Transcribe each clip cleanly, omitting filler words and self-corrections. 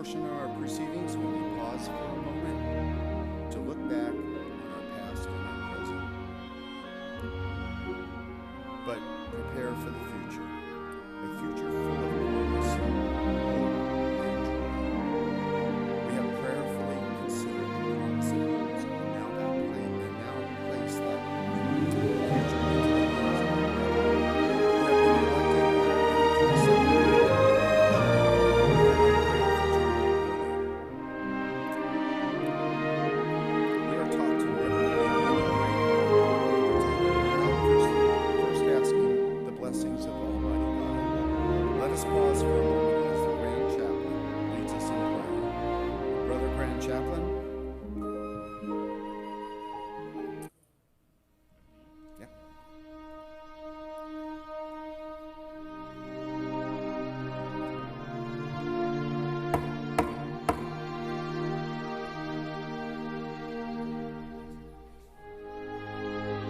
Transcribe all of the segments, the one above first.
portion of our proceedings when we pause for a moment to look back on our past and our present, but prepare for the future, a future full of promise, hope, and joy. We have prayerfully considered the promises and now place that future into the hands of our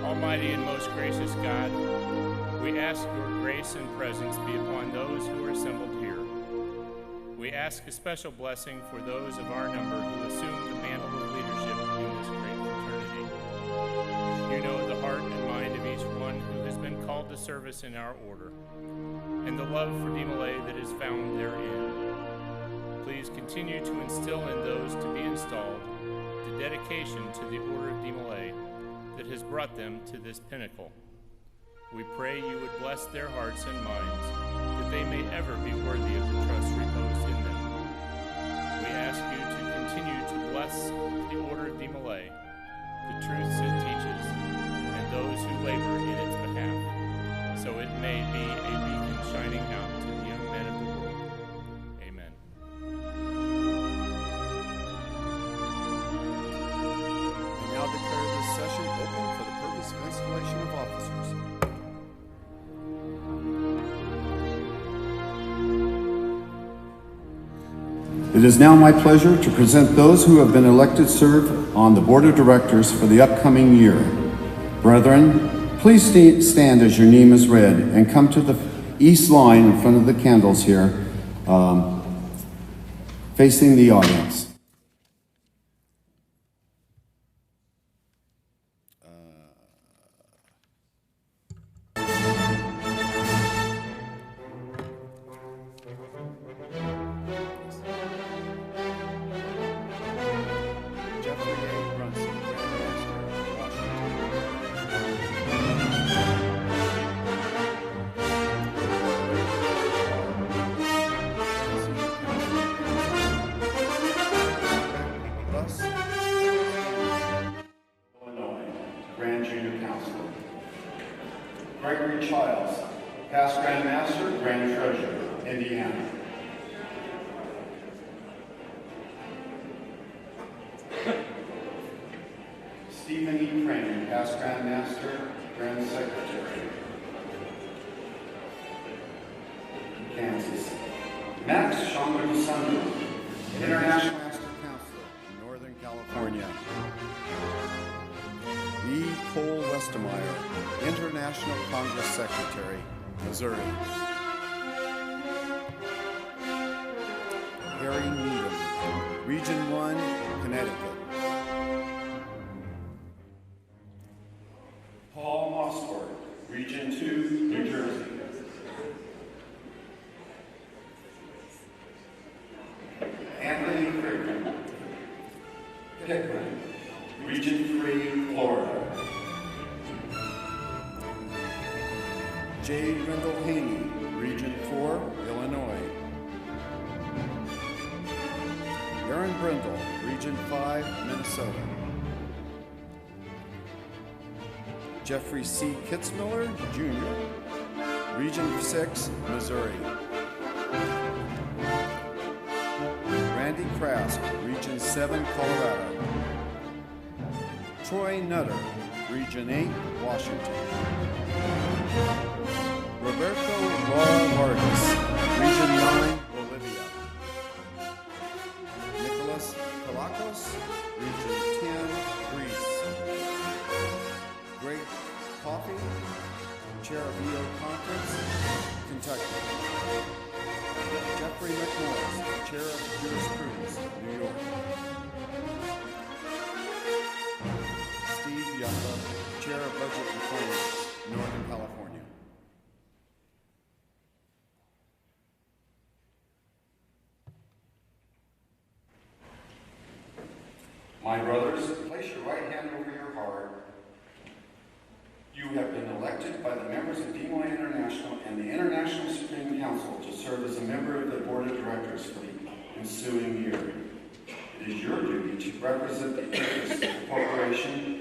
Almighty and most gracious God, we ask your grace and presence be upon those who are assembled here. We ask a special blessing for those of our number who assume the mantle of leadership in this great fraternity. You know the heart and mind of each one who has been called to service in our order, and the love for DeMolay that is found therein. Please continue to instill in those to be installed the dedication to the order of DeMolay that has brought them to this pinnacle. We pray you would bless their hearts and minds, that they may ever be worthy of the trust reposed in them. We ask you to continue to bless the order of DeMolay, the truths it teaches, and those who labor in its behalf, so it may be a beacon shining out to the young men of the world. Amen. I now declare this session open for the purpose of installation of officers. It is now my pleasure to present those who have been elected to serve on the Board of Directors for the upcoming year. Brethren, please stand as your name is read and come to the east line in front of the candles here, facing the audience. Past Grand Master, Grand Treasurer, Indiana. Stephen E. Crane, Past Grand Master, Grand Secretary, Kansas. Max Shanmugasundu, International Master Counselor, Northern California. E. Cole Westermeyer, International Congress Secretary, Missouri. Harry Needham, Region 1, Connecticut. Paul Mossberg, Region 2, New Jersey. Anthony Pickman, Region 3, Florida. J. Rendell Haney, Region 4, Illinois. Aaron Brindle, Region 5, Minnesota. Jeffrey C. Kitzmiller, Jr., Region 6, Missouri. Randy Krask, Region 7, Colorado. Troy Nutter, Region 8, Washington. Roberto Laura Vargas, Region 9, Bolivia. Nicholas Kalakos, Region 10, Greece. Greg Coffey, Chair of EO Conference, Kentucky. Jeffrey McMorris, Chair of Jurisprudence, Budget and Finance, Northern California. My brothers, place your right hand over your heart. You have been elected by the members of DeMolay International and the International Supreme Council to serve as a member of the Board of Directors for the ensuing year. It is your duty to represent the interests of corporations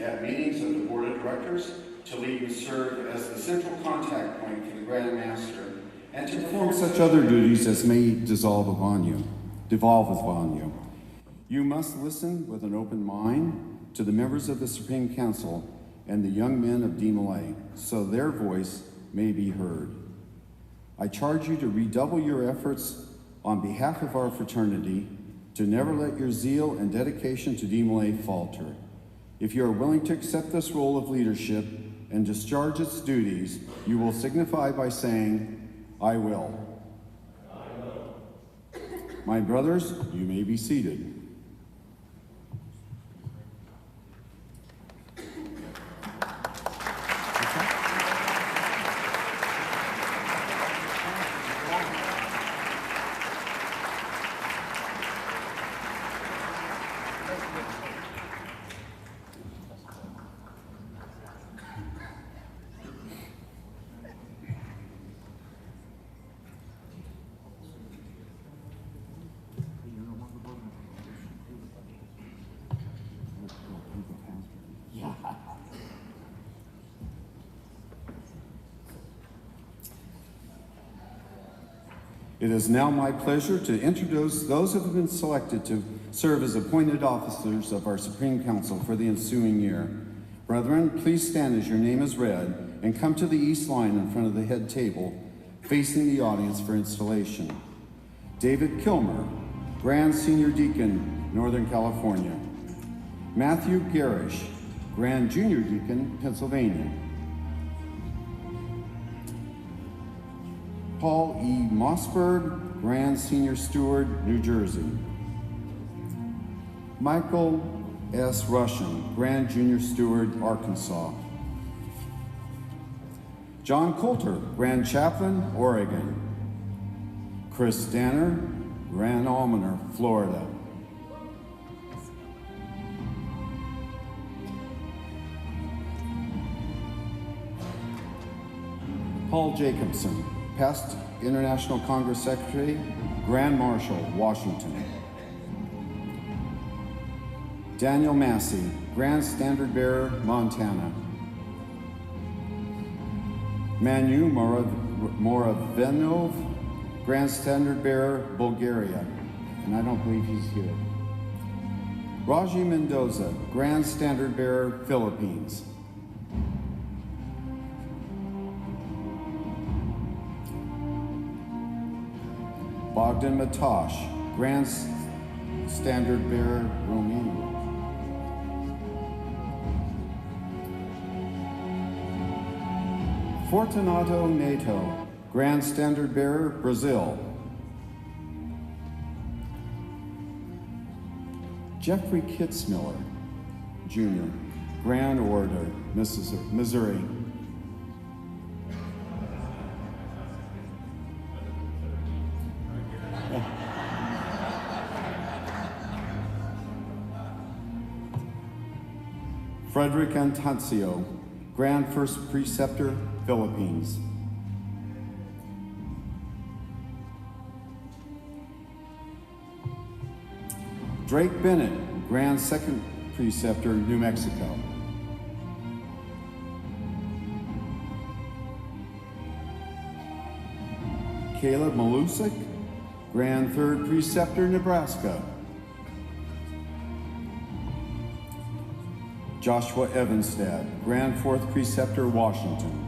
at meetings of the Board of Directors, to lead and serve as the central contact point for the Grand Master, and to perform such other duties as may devolve upon you. You must listen with an open mind to the members of the Supreme Council and the young men of DeMolay, so their voice may be heard. I charge you to redouble your efforts on behalf of our fraternity, to never let your zeal and dedication to DeMolay falter. If you are willing to accept this role of leadership and discharge its duties, you will signify by saying, "I will." I will. My brothers, you may be seated. It is now my pleasure to introduce those who have been selected to serve as appointed officers of our Supreme Council for the ensuing year. Brethren, please stand as your name is read and come to the east line in front of the head table, facing the audience for installation. David Kilmer, Grand Senior Deacon, Northern California. Matthew Garish, Grand Junior Deacon, Pennsylvania. Paul E. Mossberg, Grand Senior Steward, New Jersey. Michael S. Russian, Grand Junior Steward, Arkansas. John Coulter, Grand Chaplain, Oregon. Chris Danner, Grand Almoner, Florida. Paul Jacobson, past International Congress Secretary, Grand Marshal, Washington. Daniel Massey, Grand Standard Bearer, Montana. Manu Moravenov, Grand Standard Bearer, Bulgaria, and I don't believe he's here. Raji Mendoza, Grand Standard Bearer, Philippines. Bogdan Matosh, Grand Standard Bearer, Romania. Fortunato Neto, Grand Standard Bearer, Brazil. Jeffrey Kitzmiller, Jr., Grand Orator, Missouri. Frederick Antancio, Grand First Preceptor, Philippines. Drake Bennett, Grand Second Preceptor, New Mexico. Caleb Malusik, Grand Third Preceptor, Nebraska. Joshua Evanstad, Grand Fourth Preceptor, Washington.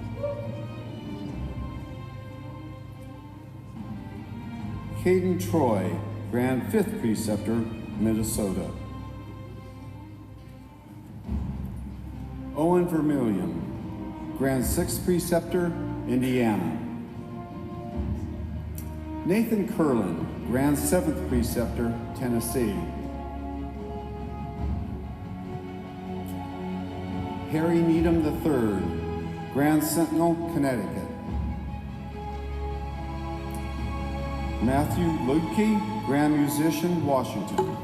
Caden Troy, Grand Fifth Preceptor, Minnesota. Owen Vermillion, Grand Sixth Preceptor, Indiana. Nathan Curlin, Grand Seventh Preceptor, Tennessee. Harry Needham III, Grand Sentinel, Connecticut. Matthew Ludke, Grand Musician, Washington.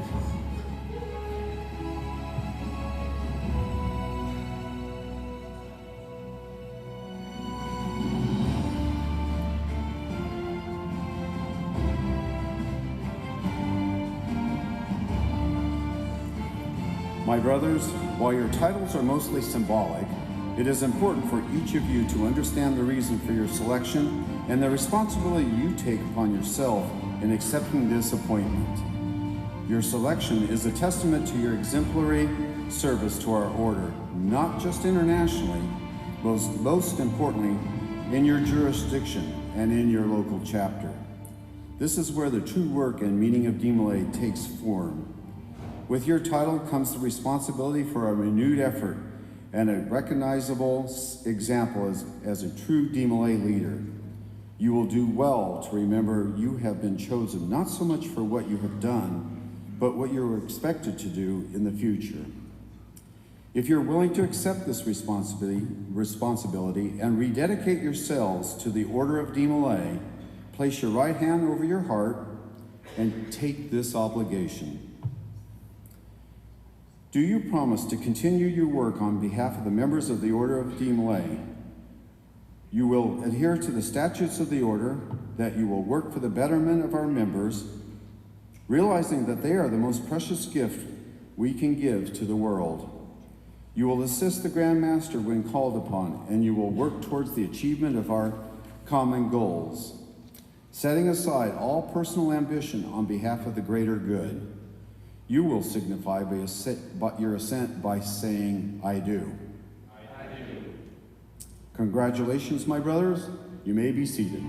My brothers, while your titles are mostly symbolic, it is important for each of you to understand the reason for your selection and the responsibility you take upon yourself in accepting this appointment. Your selection is a testament to your exemplary service to our order, not just internationally, but most importantly, in your jurisdiction and in your local chapter. This is where the true work and meaning of DeMolay takes form. With your title comes the responsibility for a renewed effort and a recognizable example as a true DeMolay leader. You will do well to remember you have been chosen not so much for what you have done, but what you are expected to do in the future. If you're willing to accept this responsibility and rededicate yourselves to the Order of DeMolay, place your right hand over your heart and take this obligation. Do you promise to continue your work on behalf of the members of the Order of DeMolay? You will adhere to the statutes of the Order, that you will work for the betterment of our members, realizing that they are the most precious gift we can give to the world. You will assist the Grand Master when called upon, and you will work towards the achievement of our common goals, setting aside all personal ambition on behalf of the greater good. You will signify your assent by saying, I do. I do. Congratulations, my brothers. You may be seated.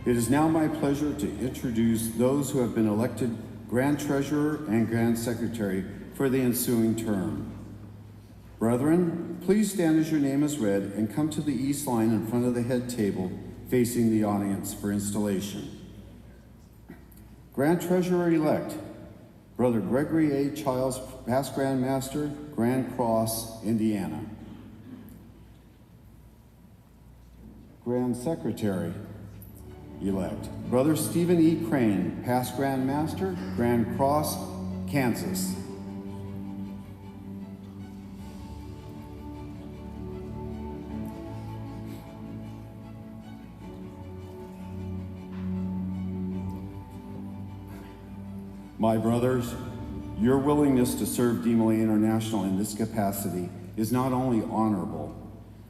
It is now my pleasure to introduce those who have been elected Grand Treasurer and Grand Secretary for the ensuing term. Brethren, please stand as your name is read and come to the east line in front of the head table facing the audience for installation. Grand Treasurer-elect, Brother Gregory A. Childs, past Grand Master, Grand Cross, Indiana. Grand Secretary-elect, Brother Stephen E. Crane, past Grand Master, Grand Cross, Kansas. My brothers, your willingness to serve DeMolay International in this capacity is not only honorable,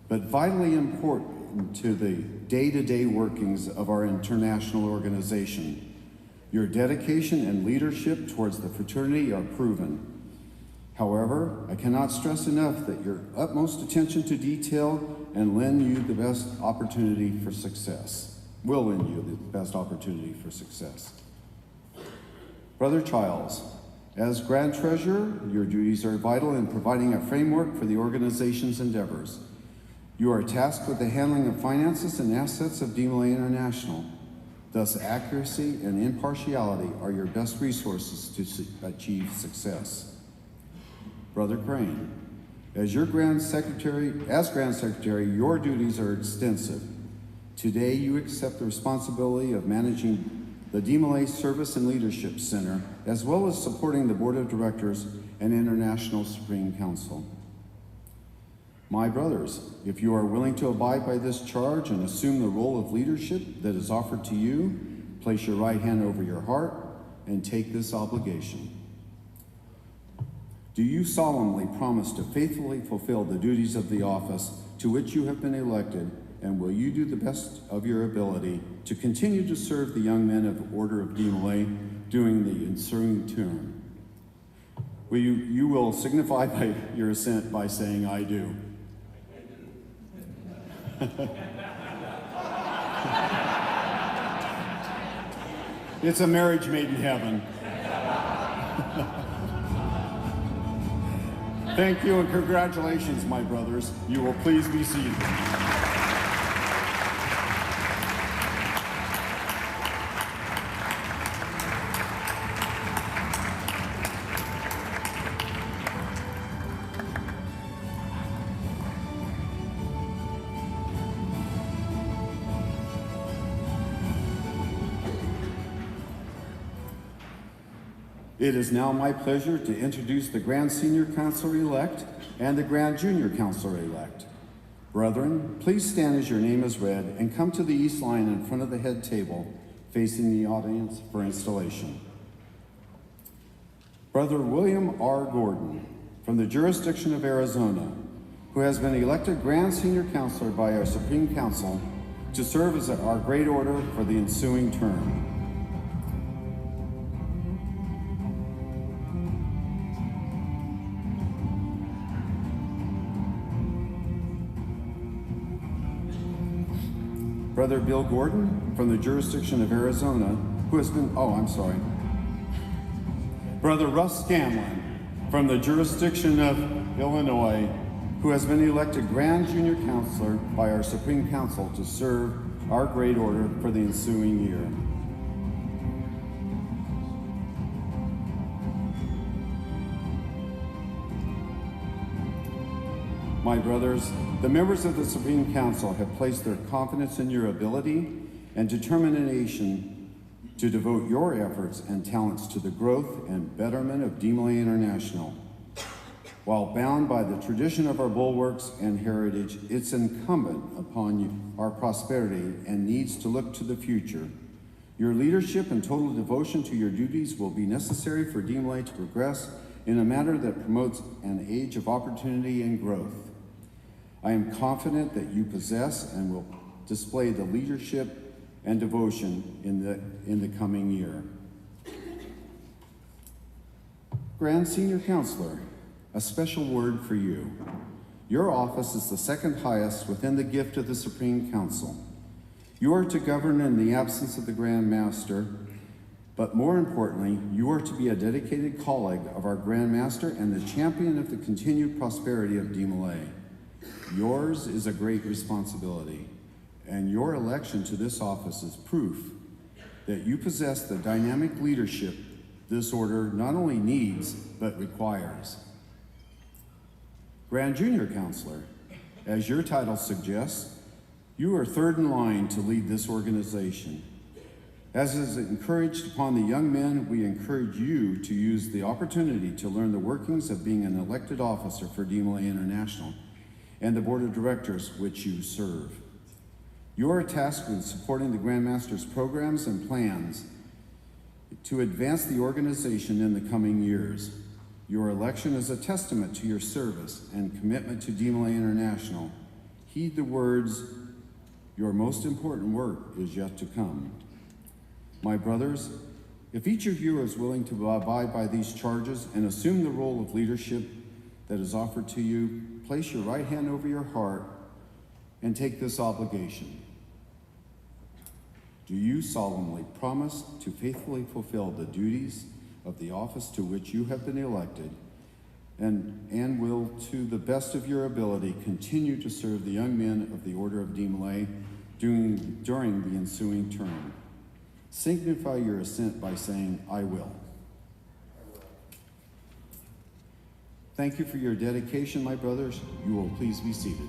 but vitally important to the day-to-day workings of our international organization. Your dedication and leadership towards the fraternity are proven. However, I cannot stress enough that your utmost attention to detail and lend you the best opportunity for success, will lend you the best opportunity for success. Brother Childs, as Grand Treasurer, your duties are vital in providing a framework for the organization's endeavors. You are tasked with the handling of finances and assets of DeMolay International. Thus, accuracy and impartiality are your best resources to achieve success. Brother Crane, as Grand Secretary, your duties are extensive. Today, you accept the responsibility of managing the DeMolay Service and Leadership Center, as well as supporting the Board of Directors and International Supreme Council. My brothers, if you are willing to abide by this charge and assume the role of leadership that is offered to you, place your right hand over your heart and take this obligation. Do you solemnly promise to faithfully fulfill the duties of the office to which you have been elected, and will you do the best of your ability to continue to serve the young men of the Order of DeMolay during the ensuing term? You will signify by your assent by saying, I do. It's a marriage made in heaven. Thank you and congratulations, my brothers. You will please be seated. It is now my pleasure to introduce the Grand Senior Counselor-elect and the Grand Junior Counselor-elect. Brethren, please stand as your name is read and come to the east line in front of the head table facing the audience for installation. Brother William R. Gordon, from the jurisdiction of Arizona, who has been elected Grand Senior Counselor by our Supreme Council to serve as our Great Order for the ensuing term. Brother Bill Gordon, from the jurisdiction of Arizona, who has been, Brother Russ Scanlon, from the jurisdiction of Illinois, who has been elected Grand Junior Counselor by our Supreme Council to serve our Great Order for the ensuing year. My brothers, the members of the Supreme Council have placed their confidence in your ability and determination to devote your efforts and talents to the growth and betterment of DeMolay International. While bound by the tradition of our bulwarks and heritage, it's incumbent upon you, our prosperity and needs to look to the future. Your leadership and total devotion to your duties will be necessary for DeMolay to progress in a manner that promotes an age of opportunity and growth. I am confident that you possess and will display the leadership and devotion in the coming year. Grand Senior Counselor, a special word for you. Your office is the second highest within the gift of the Supreme Council. You are to govern in the absence of the Grand Master, but more importantly, you are to be a dedicated colleague of our Grand Master and the champion of the continued prosperity of DeMolay. Yours is a great responsibility, and your election to this office is proof that you possess the dynamic leadership this order not only needs, but requires. Grand Junior Counselor, as your title suggests, you are third in line to lead this organization. As is encouraged upon the young men, we encourage you to use the opportunity to learn the workings of being an elected officer for DeMolay International and the board of directors which you serve. You are tasked with supporting the Grand Master's programs and plans to advance the organization in the coming years. Your election is a testament to your service and commitment to DeMolay International. Heed the words, your most important work is yet to come. My brothers, if each of you is willing to abide by these charges and assume the role of leadership that is offered to you, place your right hand over your heart and take this obligation. Do you solemnly promise to faithfully fulfill the duties of the office to which you have been elected and will, to the best of your ability, continue to serve the young men of the Order of DeMolay during the ensuing term? Signify your assent by saying, I will. Thank you for your dedication, my brothers. You will please be seated.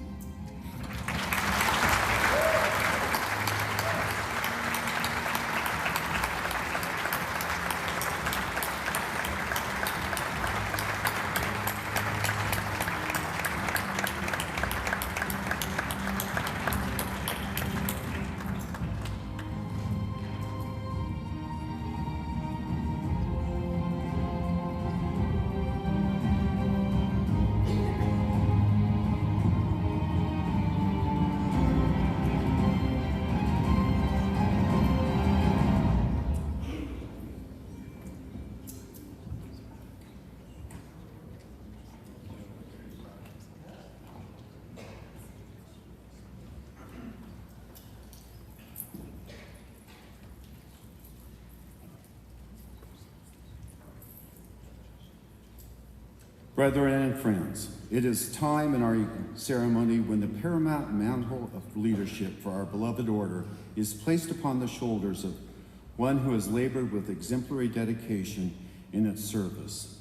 Brethren and friends, it is time in our ceremony when the paramount mantle of leadership for our beloved order is placed upon the shoulders of one who has labored with exemplary dedication in its service.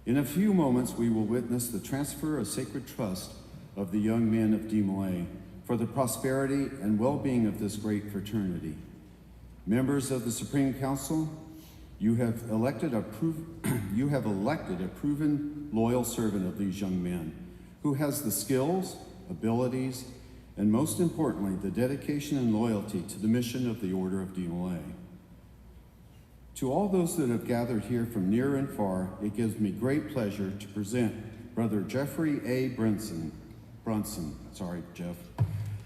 In a few moments, we will witness the transfer of sacred trust of the young men of DeMolay for the prosperity and well-being of this great fraternity. Members of the Supreme Council, you have elected a proven, loyal servant of these young men who has the skills, abilities, and most importantly, the dedication and loyalty to the mission of the Order of DeMolay. To all those that have gathered here from near and far, it gives me great pleasure to present Brother Jeffrey A. Brunson,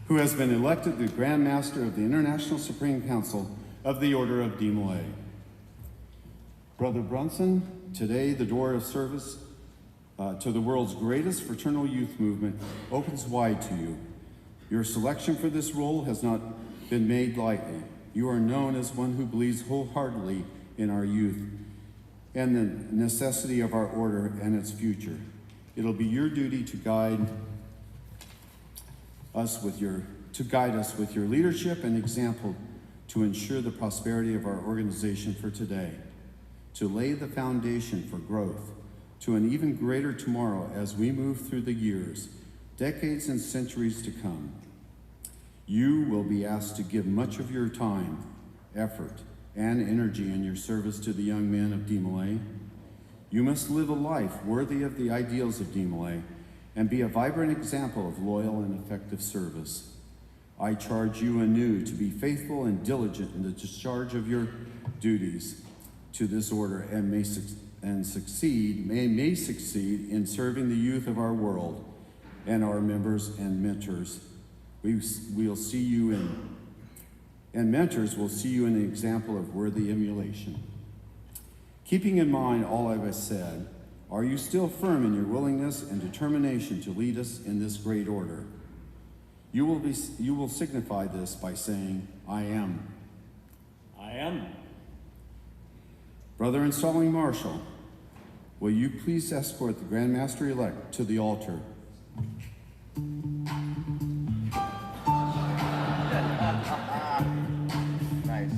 who has been elected the Grand Master of the International Supreme Council of the Order of DeMolay. Brother Brunson, today the door of service to the world's greatest fraternal youth movement opens wide to you. Your selection for this role has not been made lightly. You are known as one who believes wholeheartedly in our youth and the necessity of our order and its future. It'll be your duty to guide us with your leadership and example to ensure the prosperity of our organization for today, to lay the foundation for growth to an even greater tomorrow as we move through the years, decades, and centuries to come. You will be asked to give much of your time, effort, and energy in your service to the young men of DeMolay. You must live a life worthy of the ideals of DeMolay and be a vibrant example of loyal and effective service. I charge you anew to be faithful and diligent in the discharge of your duties to this order and may succeed in serving the youth of our world and our members and mentors. Mentors will see you in an example of worthy emulation. Keeping in mind all I have said, are you still firm in your willingness and determination to lead us in this great order? You will signify this by saying, I am. I am. Brother Installing Marshal, will you please escort the Grand Master-elect to the altar? Nice.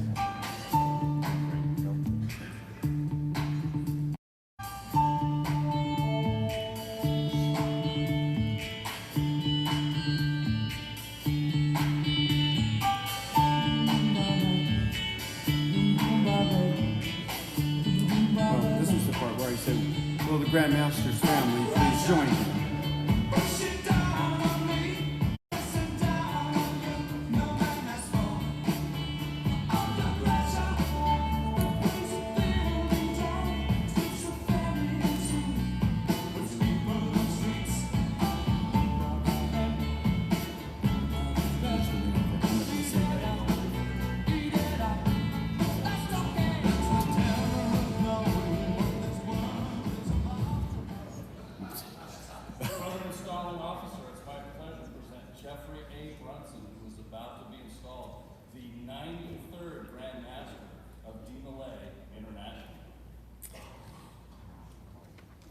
This is the part where I said, will the Grand Master's family please join him?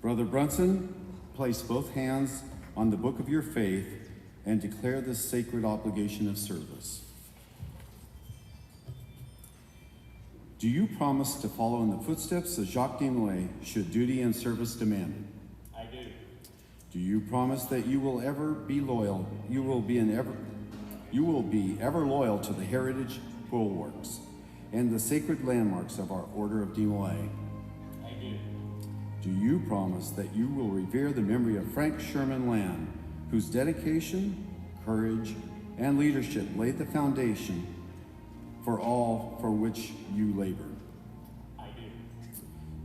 Brother Brunson, place both hands on the book of your faith and declare this sacred obligation of service. Do you promise to follow in the footsteps of Jacques DeMolay should duty and service demand it? I do. Do you promise that you will ever be loyal? You will be ever loyal to the heritage, bulwarks, and the sacred landmarks of our Order of DeMolay? I do. Do you promise that you will revere the memory of Frank Sherman Lamb, whose dedication, courage, and leadership laid the foundation for all for which you labor? I do.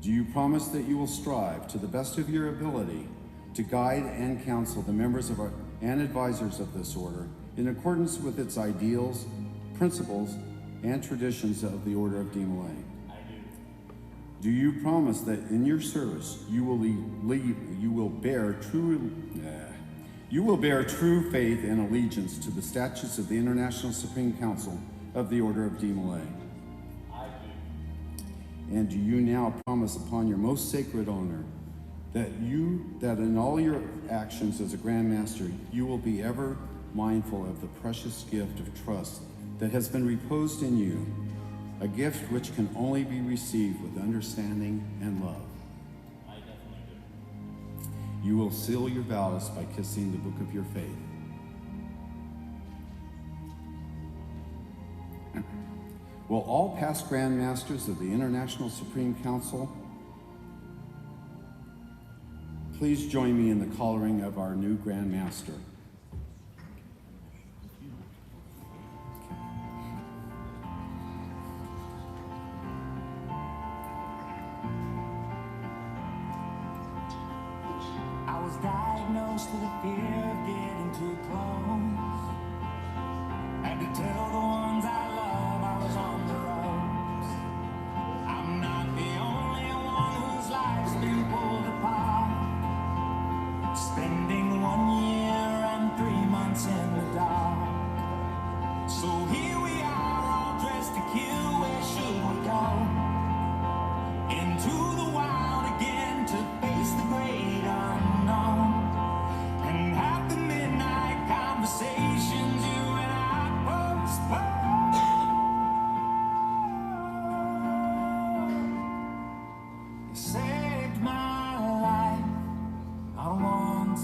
Do you promise that you will strive to the best of your ability to guide and counsel the members of and advisors of this order in accordance with its ideals, principles, and traditions of the Order of DeMolay? Do you promise that in your service you will bear true faith and allegiance to the statutes of the International Supreme Council of the Order of DeMolay? I do. And do you now promise upon your most sacred honor that in all your actions as a Grand Master, you will be ever mindful of the precious gift of trust that has been reposed in you, a gift which can only be received with understanding and love. I definitely do. You will seal your vows by kissing the book of your faith. Will all past Grand Masters of the International Supreme Council please join me in the collaring of our new Grand Master? I was diagnosed with a fear of getting too close. Had to tell the ones I love I was on the ropes. I'm not the only one whose life's been pulled apart. Spending 1 year and 3 months in the dark. So here we are, all dressed to kill. Where should we go? Into the wild again to face the great unknown. And have the midnight conversations you and I postpone. You saved my life. I once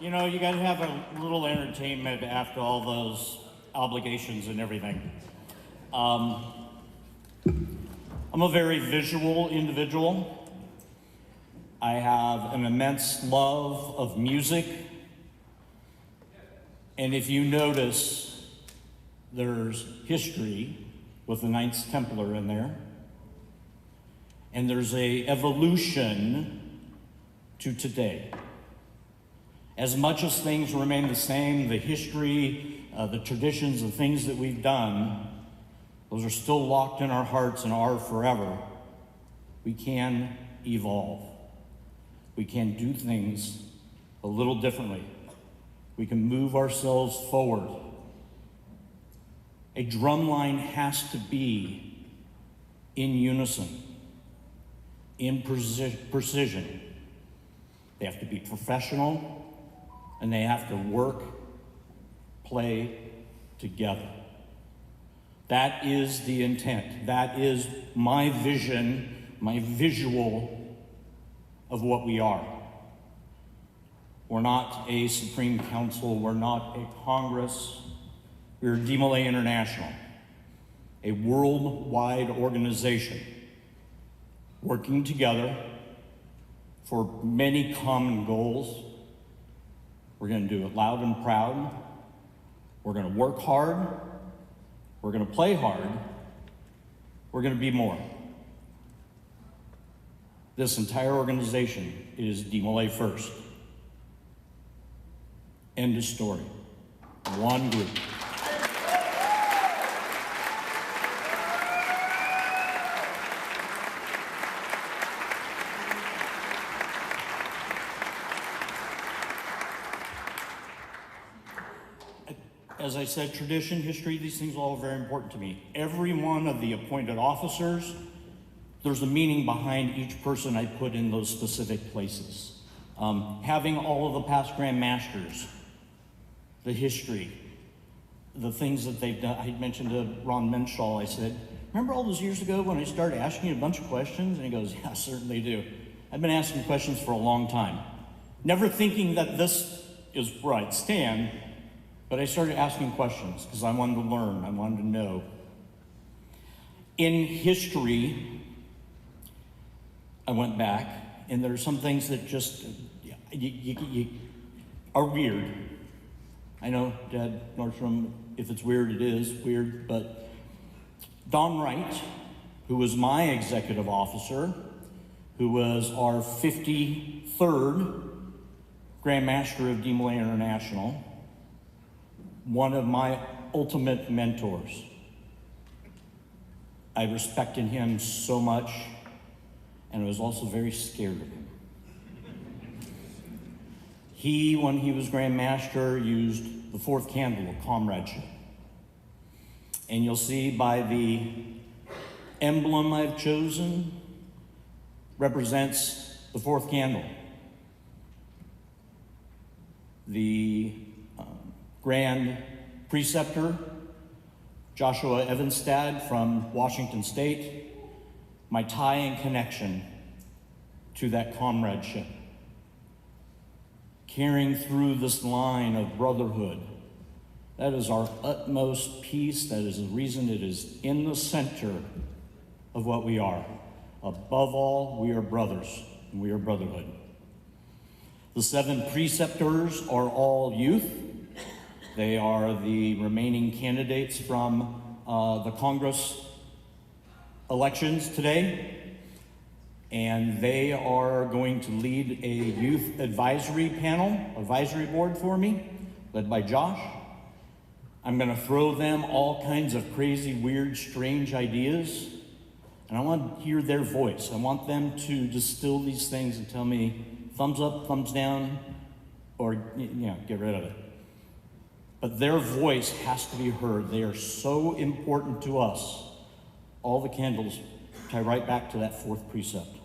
You know, you gotta have a little entertainment after all those obligations and everything. I'm a very visual individual. I have an immense love of music. And if you notice, there's history with the Knights Templar in there. And there's a evolution to today. As much as things remain the same, the history, the traditions, the things that we've done, those are still locked in our hearts and are forever. We can evolve. We can do things a little differently. We can move ourselves forward. A drum line has to be in unison, in precision. They have to be professional, and they have to work, play together. That is the intent. That is my vision, my visual of what we are. We're not a Supreme Council. We're not a Congress. We're DeMolay International, a worldwide organization working together for many common goals. We're going to do it loud and proud. We're going to work hard. We're going to play hard. We're going to be more. This entire organization is DeMolay first. End of story. One group. As I said, tradition, history, these things are all very important to me. Every one of the appointed officers, there's a meaning behind each person I put in those specific places. Having all of the past Grand Masters, the history, the things that they've done. I mentioned to Ron Menschall, I said, remember all those years ago when I started asking you a bunch of questions? And he goes, yeah, I certainly do. I've been asking questions for a long time. Never thinking that this is where I'd stand, but I started asking questions because I wanted to learn, I wanted to know. In history, I went back, and there are some things that just are weird. I know, Dad Nordstrom, if it's weird, it is weird, but Don Wright, who was my executive officer, who was our 53rd Grand Master of DeMolay International, one of my ultimate mentors. I respected him so much, and I was also very scared of him. He, when he was Grand Master, used the fourth candle of comradeship. And you'll see by the emblem I've chosen, represents the fourth candle. The Grand Preceptor, Joshua Evanstad from Washington State, my tie and connection to that comradeship. Carrying through this line of brotherhood. That is our utmost peace. That is the reason it is in the center of what we are. Above all, we are brothers, and we are brotherhood. The 7 preceptors are all youth. They are the remaining candidates from the Congress elections today. And they are going to lead a youth advisory board for me, led by Josh. I'm gonna throw them all kinds of crazy, weird, strange ideas, and I want to hear their voice. I want them to distill these things and tell me thumbs up, thumbs down, or get rid of it. But their voice has to be heard. They are so important to us. All the candles tie right back to that 4th precept.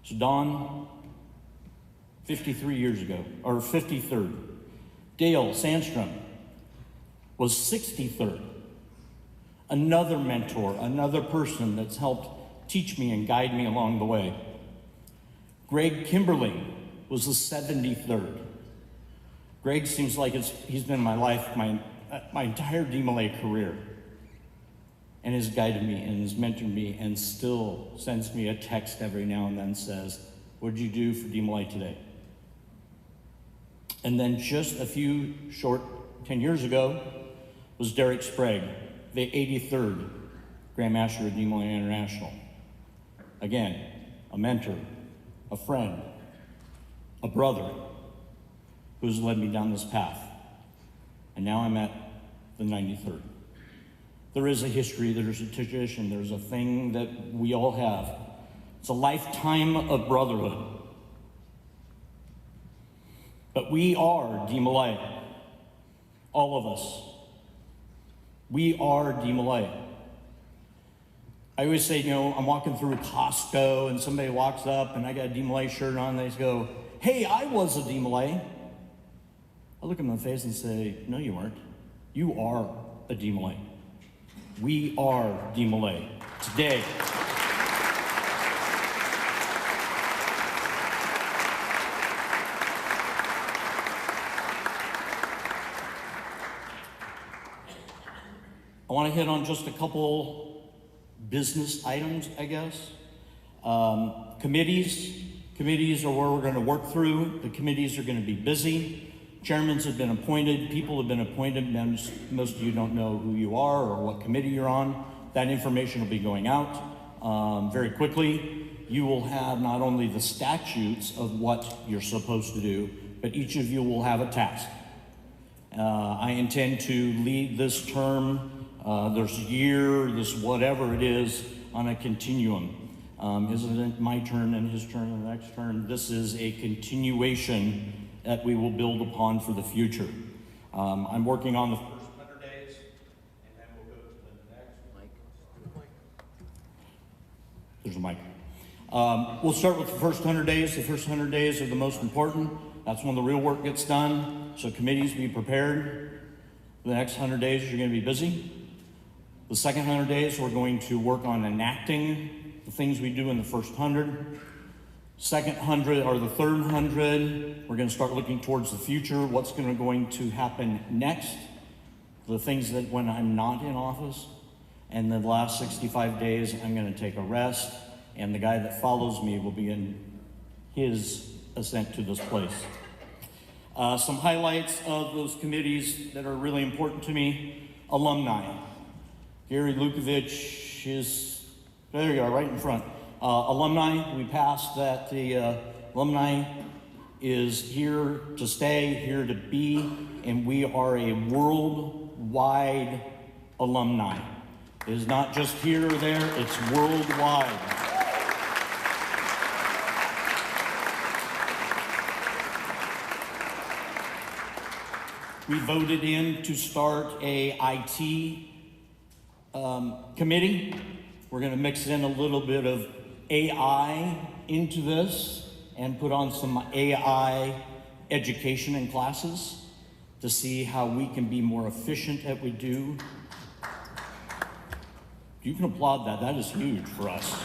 So Don, 53 years ago, or 53rd. Dale Sandstrom was 63rd. Another mentor, another person that's helped teach me and guide me along the way. Greg Kimberly was the 73rd. Greg seems like he's been in my life my entire DeMolay career, and has guided me and has mentored me and still sends me a text every now and then, says, "What did you do for DeMolay today?" And then just a few short 10 years ago was Derek Sprague, the 83rd Grand Master of DeMolay International. Again, a mentor, a friend, a brother who's led me down this path. And now I'm at the 93rd. There is a history, there's a tradition, there's a thing that we all have. It's a lifetime of brotherhood. But we are DeMolay, all of us. We are DeMolay. I always say, I'm walking through Costco and somebody walks up and I got a DeMolay shirt on and they go, "Hey, I was a DeMolay." I look them in the face and say, "No, you weren't. You are a DeMolay. We are DeMolay today." I want to hit on just a couple business items, I guess. Committees are where we're going to work through. The committees are going to be busy. Chairmans have been appointed. People have been appointed. Most of you don't know who you are or what committee you're on. That information will be going out very quickly. You will have not only the statutes of what you're supposed to do, but each of you will have a task. I intend to lead this term, this year, this whatever it is, on a continuum. Isn't it my turn and his turn and the next turn? This is a continuation that we will build upon for the future. I'm working on the first 100 days, and then we'll go to the next mic. There's a mic. We'll start with the first 100 days. The first 100 days are the most important. That's when the real work gets done. So committees, be prepared. The next 100 days, you're going to be busy. The second 100 days, we're going to work on enacting the things we do in the first 100. Second 100, or the third 100, we're going to start looking towards the future. What's going to happen next? The things that when I'm not in office. And the last 65 days, I'm going to take a rest. And the guy that follows me will begin his ascent to this place. Some highlights of those committees that are really important to me. Alumni. Gary Lukovich is, there you are, right in front. Alumni, we passed that the alumni is here to stay, here to be, and we are a worldwide alumni. It is not just here or there, it's worldwide. We voted in to start a IT committee. We're going to mix in a little bit of AI into this and put on some AI education and classes to see how we can be more efficient at what we do. You can applaud that. That is huge for us.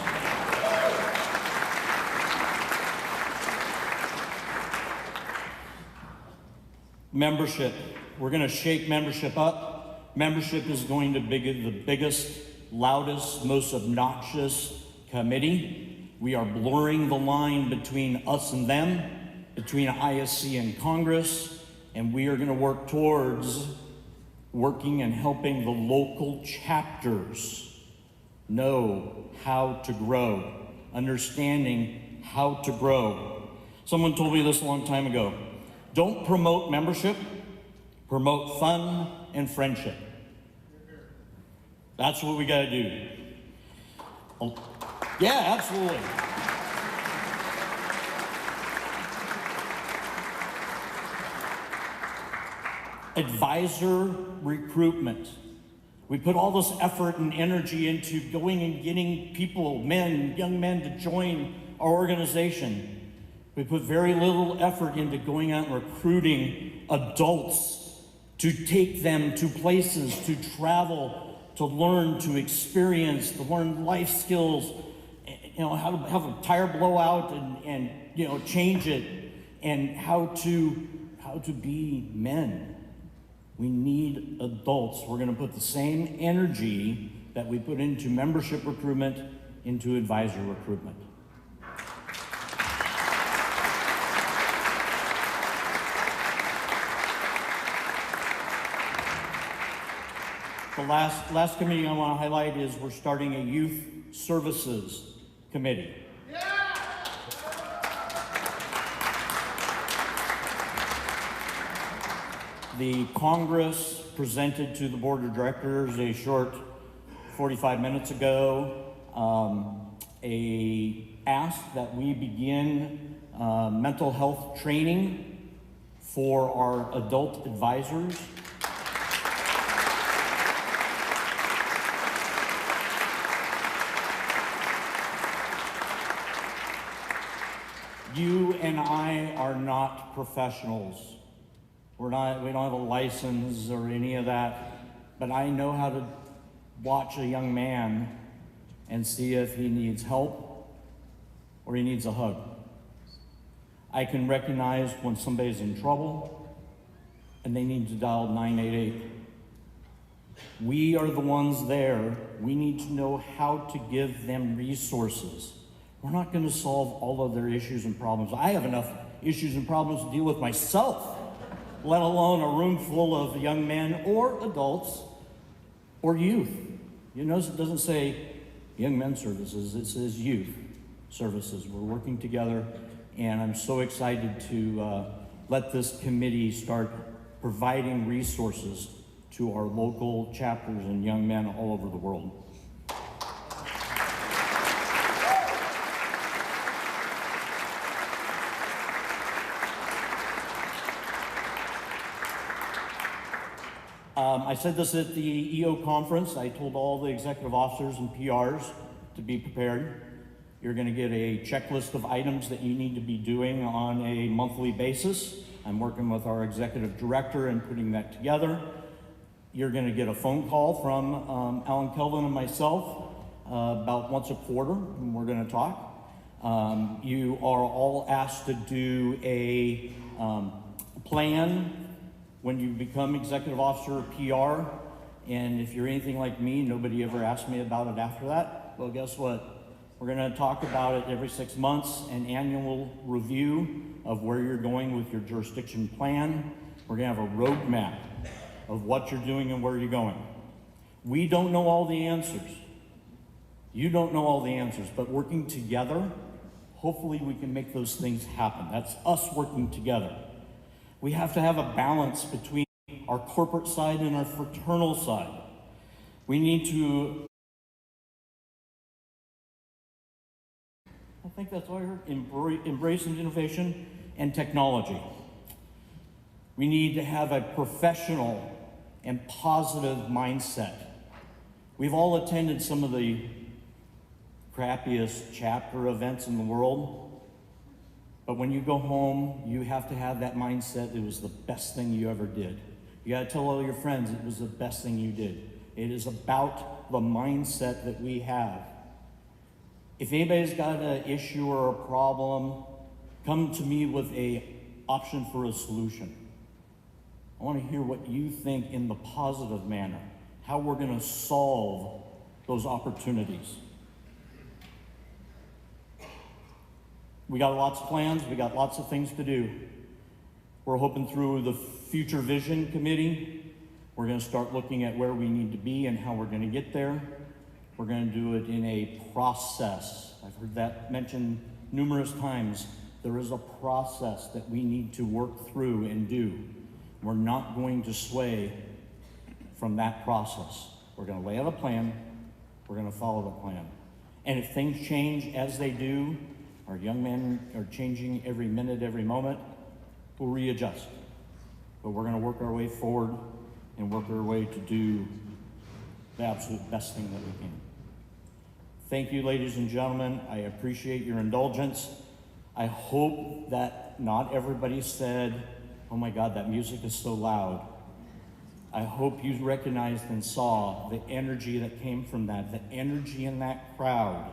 Membership. We're going to shake membership up. Membership is going to be the biggest, loudest, most obnoxious committee. We are blurring the line between us and them, between ISC and Congress, and we are going to work towards working and helping the local chapters know how to grow, understanding how to grow. Someone told me this a long time ago. Don't promote membership, promote fun and friendship. That's what we got to do. Oh, yeah, absolutely. Advisor recruitment. We put all this effort and energy into going and getting people, young men to join our organization. We put very little effort into going out and recruiting adults to take them to places, to travel, to learn, to experience, to learn life skills, how to have a tire blowout and change it, and how to how to be men. We need adults. We're going to put the same energy that we put into membership recruitment into advisor recruitment. The last committee I want to highlight is we're starting a youth services committee. The Congress presented to the board of directors a short 45 minutes ago a ask that we begin mental health training for our adult advisors. You and I are not professionals. We don't have a license or any of that, but I know how to watch a young man and see if he needs help or he needs a hug. I can recognize when somebody's in trouble and they need to dial 988. We are the ones there. We need to know how to give them resources. We're not going to solve all of their issues and problems. I have enough issues and problems to deal with myself, let alone a room full of young men or adults or youth. You notice it doesn't say young men's services, it says youth services. We're working together, and I'm so excited to let this committee start providing resources to our local chapters and young men all over the world. I said this at the EO conference. I told all the executive officers and PRs to be prepared. You're going to get a checklist of items that you need to be doing on a monthly basis. I'm working with our executive director and putting that together. You're going to get a phone call from Alan Kelvin and myself about once a quarter, and we're going to talk. You are all asked to do a plan when you become executive officer or PR, and if you're anything like me, nobody ever asked me about it after that. Well, guess what? We're gonna talk about it every 6 months, an annual review of where you're going with your jurisdiction plan. We're gonna have a roadmap of what you're doing and where you're going. We don't know all the answers. You don't know all the answers, but working together, hopefully we can make those things happen. That's us working together. We have to have a balance between our corporate side and our fraternal side. We need to, I think that's all I heard, embrace innovation and technology. We need to have a professional and positive mindset. We've all attended some of the crappiest chapter events in the world. But when you go home, you have to have that mindset. It was the best thing you ever did. You got to tell all your friends it was the best thing you did. It is about the mindset that we have. If anybody's got an issue or a problem, come to me with an option for a solution. I want to hear what you think in the positive manner, how we're going to solve those opportunities. We got lots of plans, we got lots of things to do. We're hoping through the Future Vision Committee, we're going to start looking at where we need to be and how we're going to get there. We're going to do it in a process. I've heard that mentioned numerous times. There is a process that we need to work through and do. We're not going to sway from that process. We're going to lay out a plan, we're going to follow the plan. And if things change as they do, our young men are changing every minute, every moment, we'll readjust. But we're going to work our way forward and work our way to do the absolute best thing that we can. Thank you, ladies and gentlemen. I appreciate your indulgence. I hope that not everybody said, oh my God, that music is so loud. I hope you recognized and saw the energy that came from that, the energy in that crowd,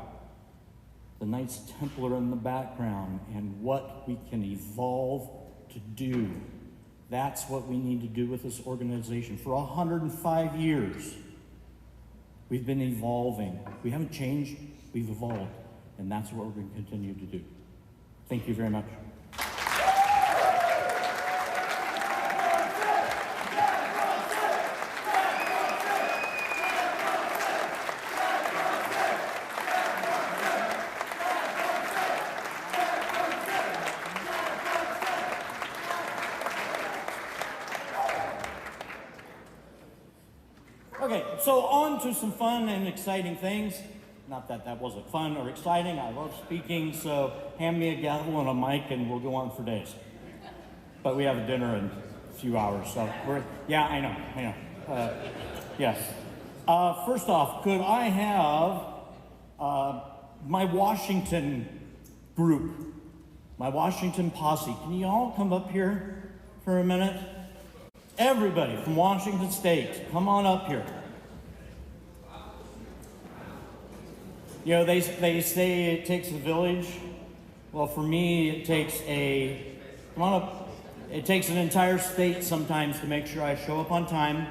the Knights Templar in the background, and what we can evolve to do That's what we need to do with this organization. For 105 years, we've been evolving. We haven't changed, we've evolved. And that's what we're going to continue to do. Thank you very much. Okay, so on to some fun and exciting things. Not that that wasn't fun or exciting. I love speaking, so hand me a gavel and a mic and we'll go on for days. But we have a dinner in a few hours, so yeah, I know. Yes. First off, could I have my Washington group, my Washington posse? Can you all come up here for a minute? Everybody from Washington State, come on up here. You know, they say it takes a village. Well, for me, it takes come on up. It takes an entire state sometimes to make sure I show up on time,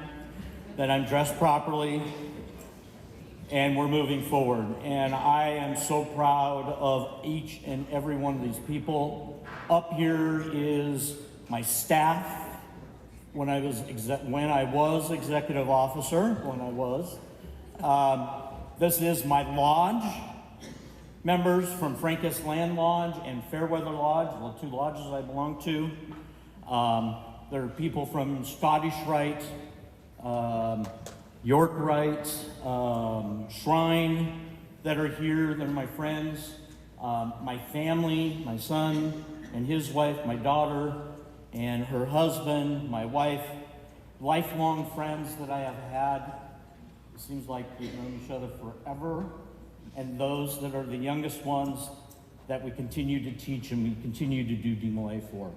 that I'm dressed properly, and we're moving forward. And I am so proud of each and every one of these people. Up here is my staff. When I was executive officer, this is my lodge, members from Francus Land Lodge and Fairweather Lodge, the two lodges I belong to. There are people from Scottish Rite, York Rite, Shrine that are here. They're my friends. My family, my son and his wife, my daughter, and her husband, my wife, lifelong friends that I have had. It seems like we've known each other forever. And those that are the youngest ones that we continue to teach and we continue to do DeMolay for.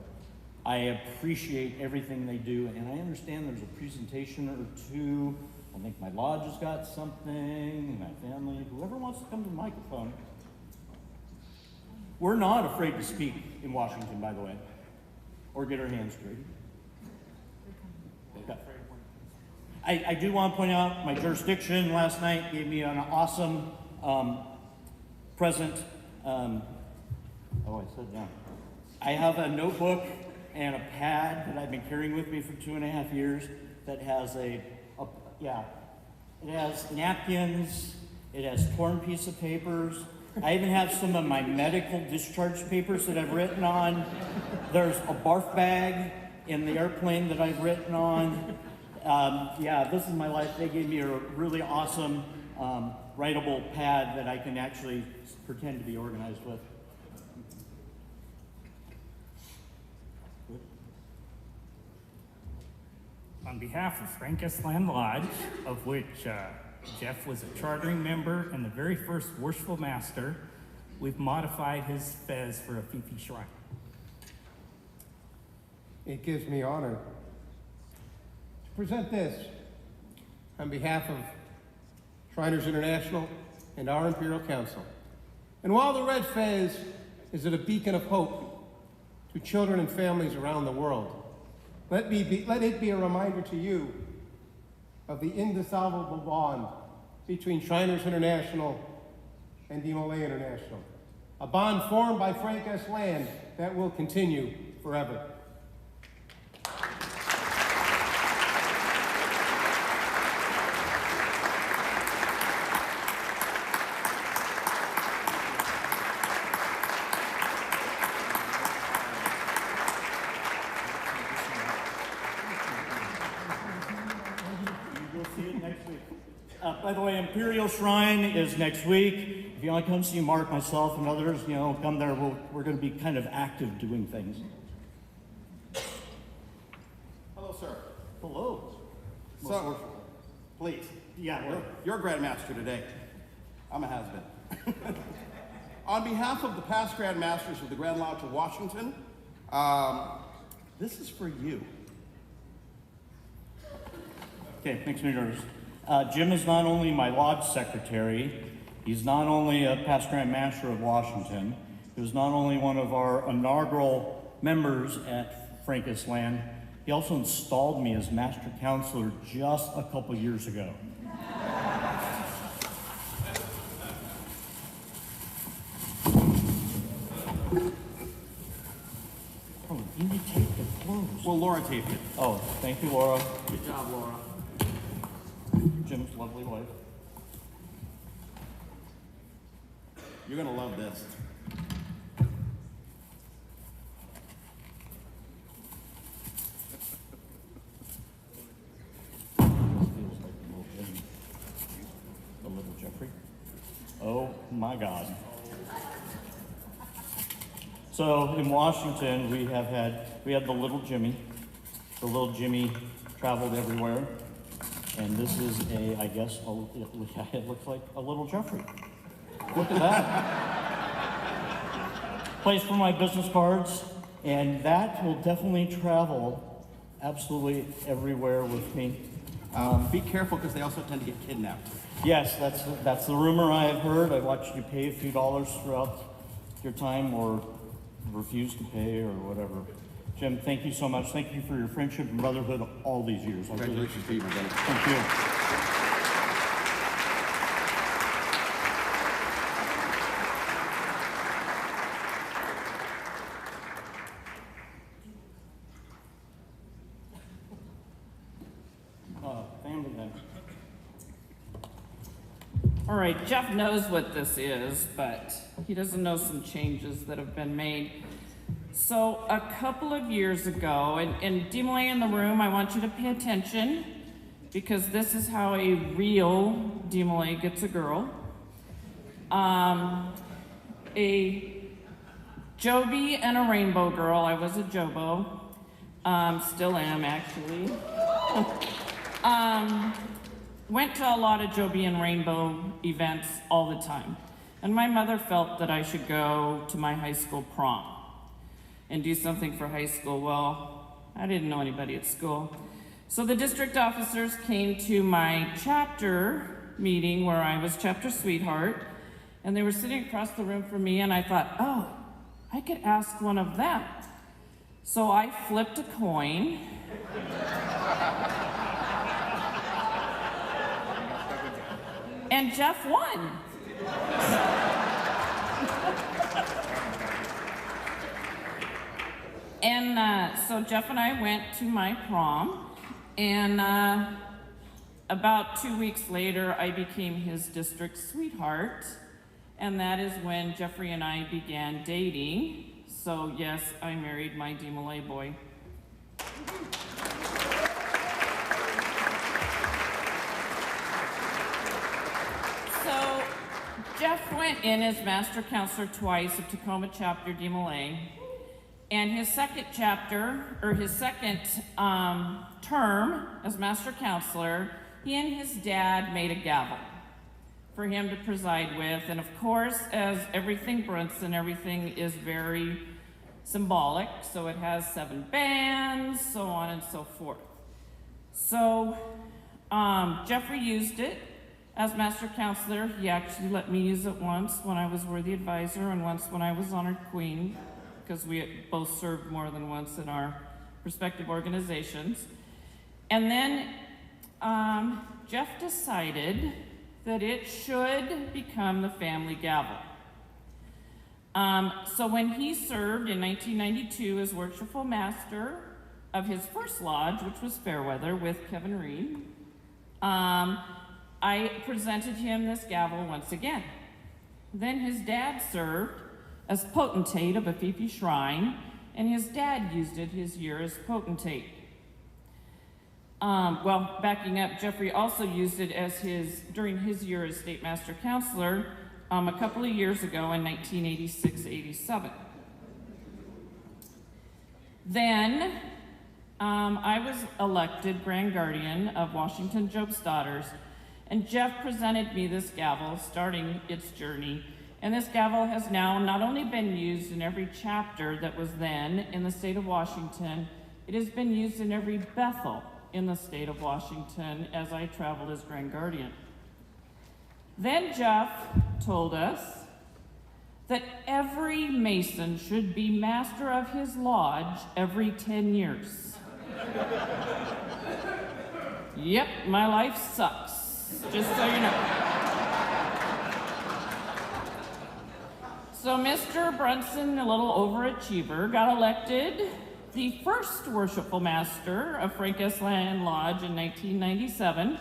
I appreciate everything they do, and I understand there's a presentation or two. I think my lodge has got something, my family, whoever wants to come to the microphone. We're not afraid to speak in Washington, by the way. Or get our hands dirty. Okay. I do want to point out my jurisdiction last night gave me an awesome present. I said down. I have a notebook and a pad that I've been carrying with me for 2.5 years that has it has napkins, it has torn piece of papers. I even have some of my medical discharge papers that I've written on. There's a barf bag in the airplane that I've written on. This is my life. They gave me a really awesome writable pad that I can actually pretend to be organized with. On behalf of Francus Land Lodge, of which Jeff was a chartering member and the very first worshipful master, we've modified his fez for a Fifi shrine. It gives me honor to present this on behalf of Shriners International and our Imperial Council. And while the red fez is a beacon of hope to children and families around the world, let it be a reminder to you of the indissoluble bond between Shriners International and DeMolay International, a bond formed by Francus Land that will continue forever. By the way, Imperial Shrine is next week. If you want to come see Mark, myself, and others, come there. We're going to be kind of active doing things. Hello, sir. Hello. So, please. Yeah. You're Grand Master today. I'm a has-been. On behalf of the past Grand Masters of the Grand Lodge of Washington, this is for you. Okay, makes me nervous. Jim is not only my lodge secretary, he's not only a past Grand Master of Washington, he was not only one of our inaugural members at Francus Land, He also installed me as master counselor just a couple years ago. Oh, you need to tape the clothes. Well, Laura taped it. Oh, thank you, Laura. Good job, Laura. Jim's lovely wife. You're gonna love this. Feels like the little Jimmy. The little Jeffrey. Oh my God. So in Washington, we had the little Jimmy. The little Jimmy traveled everywhere. And this is I guess, it looks like a little Jeffrey. Look at that. Place for my business cards, and that will definitely travel absolutely everywhere with me. Be careful, because they also tend to get kidnapped. Yes, that's the rumor I have heard. I watched you pay a few dollars throughout your time, or refuse to pay, or whatever. Jim, thank you so much. Thank you for your friendship and brotherhood all these years. Congratulations to you, my brother. Thank you. Family then. All right, Jeff knows what this is, but he doesn't know some changes that have been made. So a couple of years ago, and DeMolay in the room, I want you to pay attention, because this is how a real DeMolay gets a girl. A Joby and a rainbow girl. I was a Jobo. Still am, actually. Went to a lot of Joby and rainbow events all the time. And my mother felt that I should go to my high school prom and do something for high school. Well, I didn't know anybody at school. So the district officers came to my chapter meeting where I was chapter sweetheart, and they were sitting across the room from me, and I thought, oh, I could ask one of them. So I flipped a coin. And Jeff won. And so Jeff and I went to my prom, and about 2 weeks later, I became his district sweetheart, and that is when Jeffrey and I began dating. So yes, I married my DeMolay boy. So Jeff went in as master counselor twice of Tacoma chapter DeMolay. And his second chapter, or his second term as master counselor, he and his dad made a gavel for him to preside with. And of course, as everything Brunson, everything is very symbolic. So it has 7 bands, so on and so forth. So Jeffrey used it as master counselor. He actually let me use it once when I was worthy advisor and once when I was honored queen, because we both served more than once in our respective organizations. And then Jeff decided that it should become the family gavel. So when he served in 1992 as worshipful master of his first lodge, which was Fairweather with Kevin Reed, I presented him this gavel once again. Then his dad served as potentate of a Fifi shrine, and his dad used it his year as potentate. Well, backing up, Jeffrey also used it as during his year as state master counselor a couple of years ago in 1986-87. Then I was elected Grand Guardian of Washington Job's Daughters, and Jeff presented me this gavel starting its journey. And this gavel has now not only been used in every chapter that was then in the state of Washington, it has been used in every Bethel in the state of Washington as I traveled as Grand Guardian. Then Jeff told us that every Mason should be master of his lodge every 10 years. Yep, my life sucks, just so you know. So Mr. Brunson, a little overachiever, got elected the first worshipful master of Frank S. Land Lodge in 1997,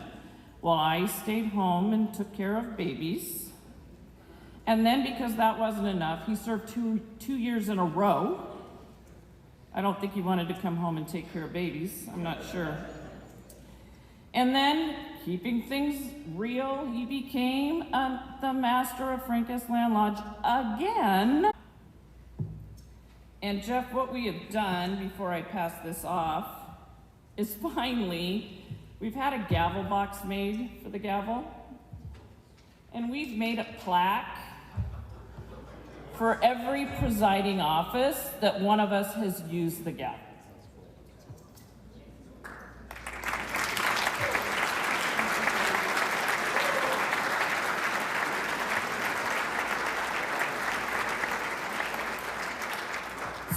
while I stayed home and took care of babies. And then, because that wasn't enough, he served two years in a row. I don't think he wanted to come home and take care of babies, I'm not sure. And then, keeping things real, he became the master of Frank S. Land Lodge again. And Jeff, what we have done, before I pass this off, is finally, we've had a gavel box made for the gavel. And we've made a plaque for every presiding office that one of us has used the gavel.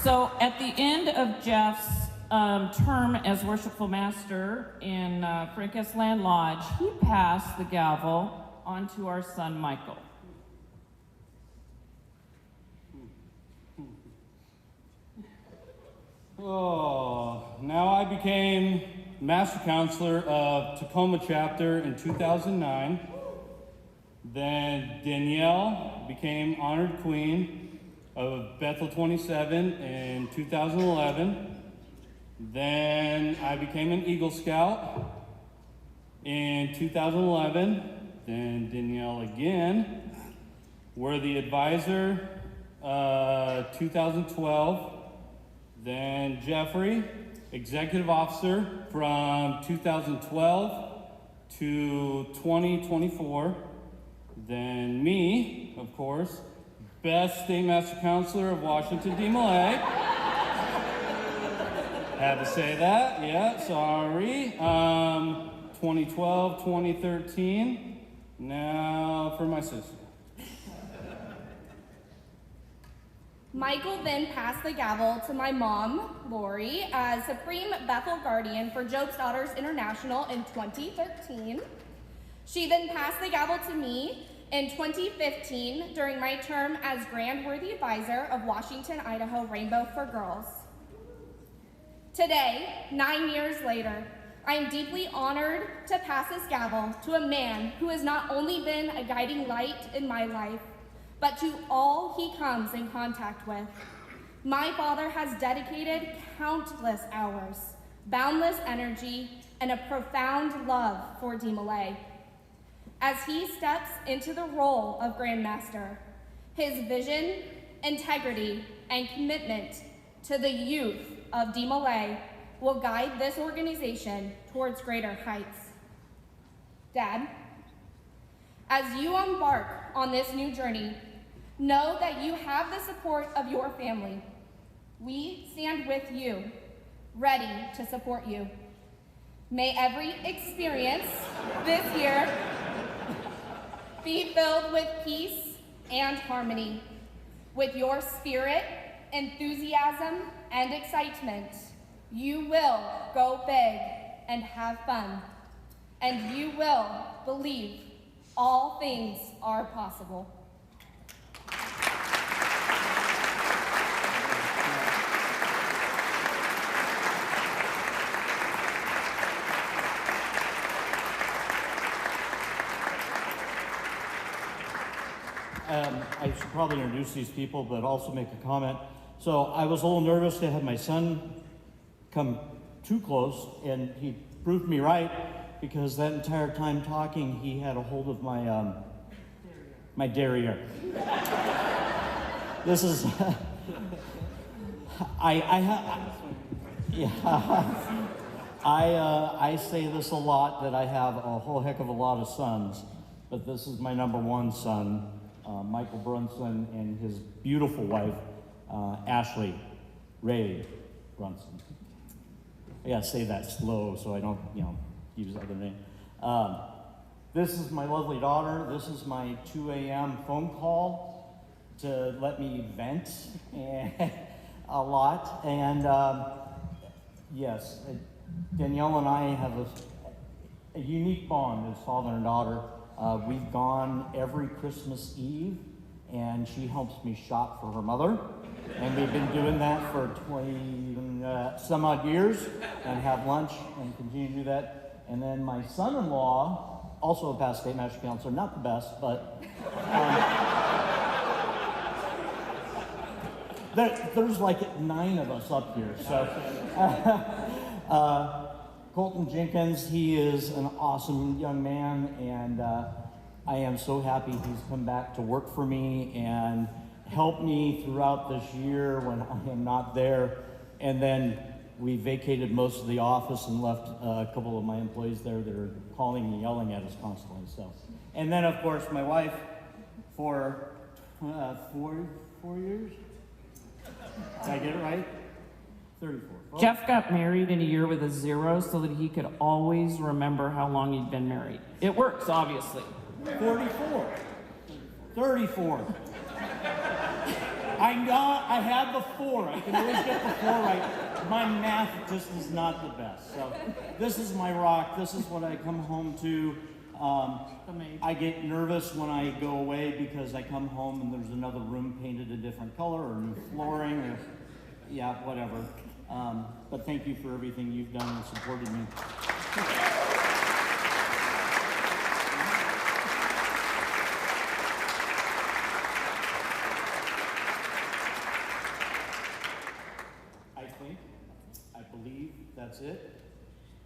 So at the end of Jeff's term as worshipful master in Frank S. Land Lodge, he passed the gavel on to our son, Michael. Oh, now I became Master Counselor of Tacoma Chapter in 2009. Then Danielle became Honored Queen of Bethel 27 in 2011. Then I became an Eagle Scout in 2011. Then Danielle again, Worthy Advisor 2012. Then Jeffrey, Executive Officer from 2012 to 2024. Then me, of course, Best State Master Counselor of Washington, DeMolay. Had to say that, yeah, sorry. 2012, 2013. Now for my sister. Michael then passed the gavel to my mom, Lori, as Supreme Bethel Guardian for Job's Daughters International in 2013. She then passed the gavel to me in 2015 during my term as Grand Worthy Advisor of Washington, Idaho Rainbow for Girls. Today, 9 years later, I am deeply honored to pass this gavel to a man who has not only been a guiding light in my life, but to all he comes in contact with. My father has dedicated countless hours, boundless energy, and a profound love for DeMolay. As he steps into the role of Grand Master, his vision, integrity, and commitment to the youth of DeMolay will guide this organization towards greater heights. Dad, as you embark on this new journey, know that you have the support of your family. We stand with you, ready to support you. May every experience this year be filled with peace and harmony. With your spirit, enthusiasm, and excitement, you will go big and have fun, and you will believe all things are possible. I should probably introduce these people, but also make a comment. So I was a little nervous to have my son come too close, and he proved me right, because that entire time talking, he had a hold of my my derriere. This is I say this a lot, that I have a whole heck of a lot of sons, but this is my number one son, Michael Brunson, and his beautiful wife, Ashley Ray Brunson. I gotta say that slow so I don't, use other names. This is my lovely daughter. This is my 2 a.m. phone call to let me vent a lot. And Yes, Danielle and I have a unique bond as father and daughter. We've gone every Christmas Eve, and she helps me shop for her mother. And we've been doing that for 20 some odd years, and have lunch and continue to do that. And then my son-in-law, also a past state master counselor, not the best, but there's like 9 of us up here. So Colton Jenkins, he is an awesome young man, and I am so happy he's come back to work for me and help me throughout this year when I am not there. And then we vacated most of the office and left a couple of my employees there that are calling and yelling at us constantly. So, and then of course my wife for 4 years. Did I get it right? 34. Jeff got married in a year with a 0 so that he could always remember how long he'd been married. It works, obviously. 44. 34. I know I have the 4. I can always get the 4 right. My math just is not the best. So this is my rock. This is what I come home to. I get nervous when I go away because I come home and there's another room painted a different color or new flooring or yeah, whatever. But thank you for everything you've done and supported me. I believe that's it.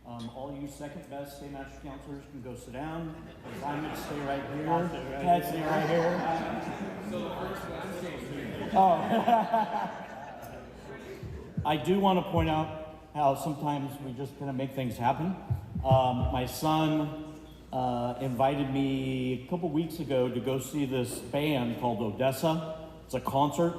All you second best state master counselors can go sit down. I'm going to stay right here. I'd stay right here. So the first one. Oh. I do want to point out how sometimes we just kind of make things happen. My son invited me a couple weeks ago to go see this band called Odessa. It's a concert.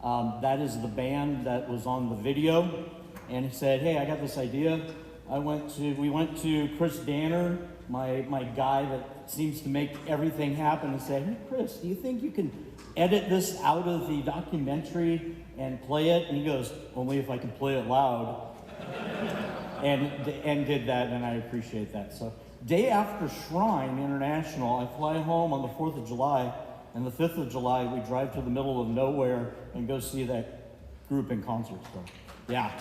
That is the band that was on the video. And he said, hey, I got this idea. We went to Chris Danner, my guy that seems to make everything happen, and said, hey, Chris, do you think you can edit this out of the documentary and play it? And he goes, only if I can play it loud. and did that, and I appreciate that. So day after Shrine International, I fly home on the 4th of July, and the 5th of July, we drive to the middle of nowhere and go see that group in concert. So, yeah.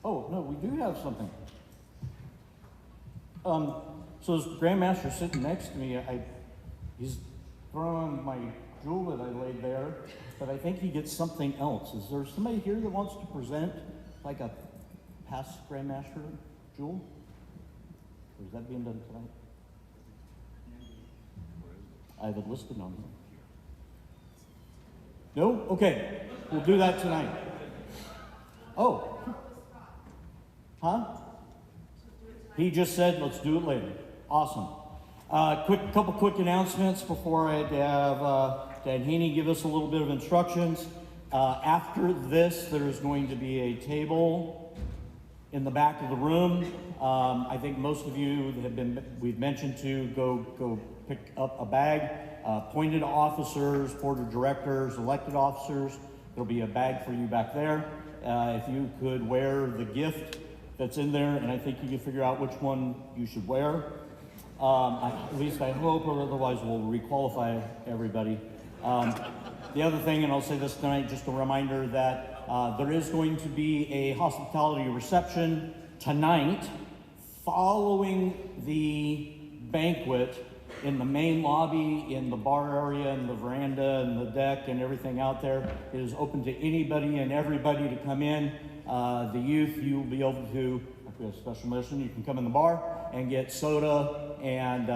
Oh, no, we do have something. So this Grandmaster sitting next to me, he's throwing my jewel that I laid there, but I think he gets something else. Is there somebody here that wants to present like a past Grandmaster jewel? Or is that being done tonight? I have it listed on here. No? Okay, we'll do that tonight. Oh. Huh? He just said, let's do it later. Awesome. Couple quick announcements before I have Dan Haney give us a little bit of instructions. After this, there's going to be a table in the back of the room. I think most of you we've mentioned to go pick up a bag. Appointed officers, board of directors, elected officers, there'll be a bag for you back there. If you could wear the gift that's in there, and I think you can figure out which one you should wear. At least I hope, or otherwise we'll requalify everybody. The other thing, and I'll say this tonight, just a reminder that there is going to be a hospitality reception tonight following the banquet in the main lobby, in the bar area, and the veranda, and the deck, and everything out there. It is open to anybody and everybody to come in. The youth, you will be able to, if we have special mission, you can come in the bar and get soda and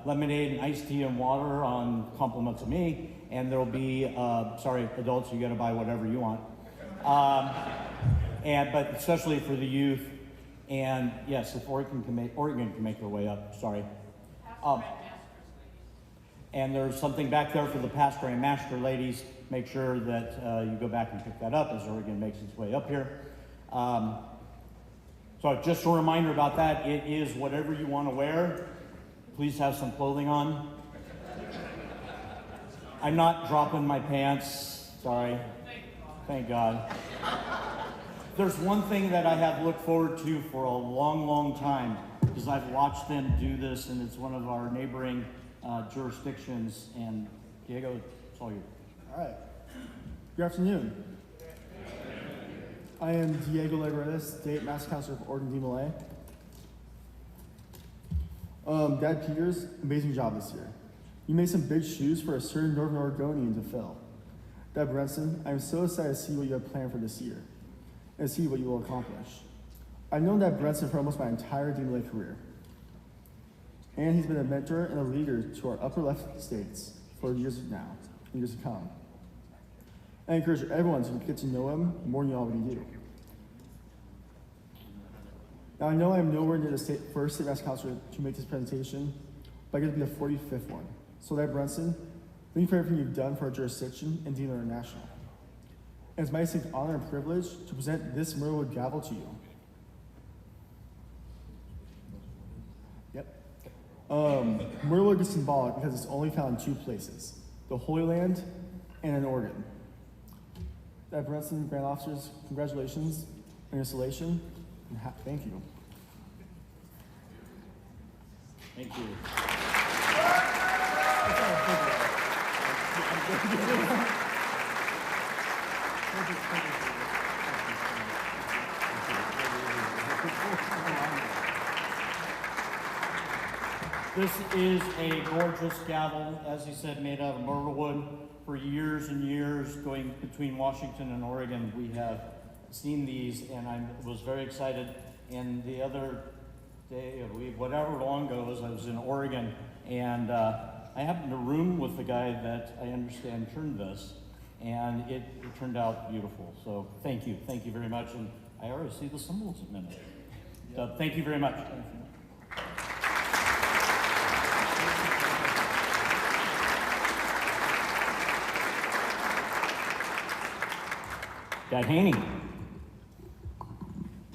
lemonade and iced tea and water on compliments of me. And there'll be, sorry, adults, you gotta buy whatever you want. But especially for the youth. And yes, if Oregon can make their way up, sorry. And there's something back there for the past Grand Master ladies. Make sure that you go back and pick that up as Oregon makes its way up here. So just a reminder about that. It is whatever you want to wear. please have some clothing on. I'm not dropping my pants, sorry. Thank God. There's one thing that I have looked forward to for a long, long time, because I've watched them do this, and it's one of our neighboring jurisdictions. And Diego, it's all you. All right. Good afternoon. I am Diego Legredes, State Master Counselor of Oregon DeMolay. Dad Peters, amazing job this year. You made some big shoes for a certain Northern Oregonian to fill. Dad Brenson, I'm so excited to see what you have planned for this year and see what you will accomplish. I've known Dad Brenson for almost my entire DeMolay career. And he's been a mentor and a leader to our upper left states for years now, and years to come. I encourage everyone to get to know him more than you already do. Now I know I'm nowhere near the first State Master Counselor to make this presentation, but I get to be the 45th one. So Dad Brenson, thank you for everything you've done for our jurisdiction and DeMolay International. And it's my distinct honor and privilege to present this Myrtlewood gavel to you. Yep. Myrtlewood is symbolic because it's only found in two places, the Holy Land and in Oregon. Dad Brenson, Grand Officers, congratulations on your installation, and thank you. Thank you. This is a gorgeous gavel, as he said, made out of myrtle wood. For years and years, going between Washington and Oregon, we have seen these, and I was very excited. And the other day, whatever long ago, I was in Oregon, and I happened to room with the guy that I understand turned this, and it turned out beautiful. So thank you very much. And I already see the symbols in a minute. So thank you very much. Dad Haney,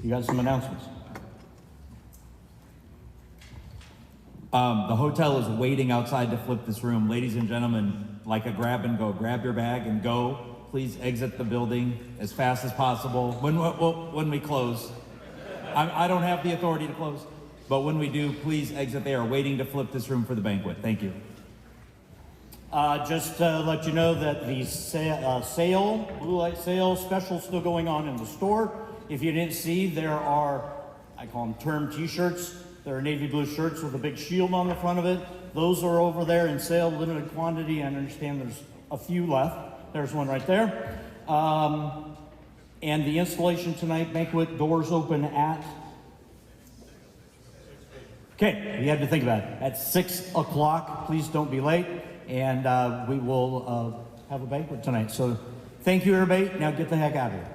you got some announcements. The hotel is waiting outside to flip this room. Ladies and gentlemen, like a grab and go. Grab your bag and go. Please exit the building as fast as possible. When we close, I don't have the authority to close, but when we do, please exit. They are waiting to flip this room for the banquet. Thank you. Just to let you know that the blue light sale special still going on in the store. If you didn't see, there are, I call them term t-shirts. They're navy blue shirts with a big shield on the front of it. Those are over there in sale, limited quantity. I understand there's a few left. There's one right there. And the installation tonight, banquet doors open at, okay, you had to think about it, at 6 o'clock. Please don't be late. And we will have a banquet tonight. So thank you, everybody. Now get the heck out of here.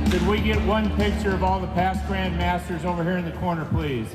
Could we get one picture of all the past Grand Masters over here in the corner, please?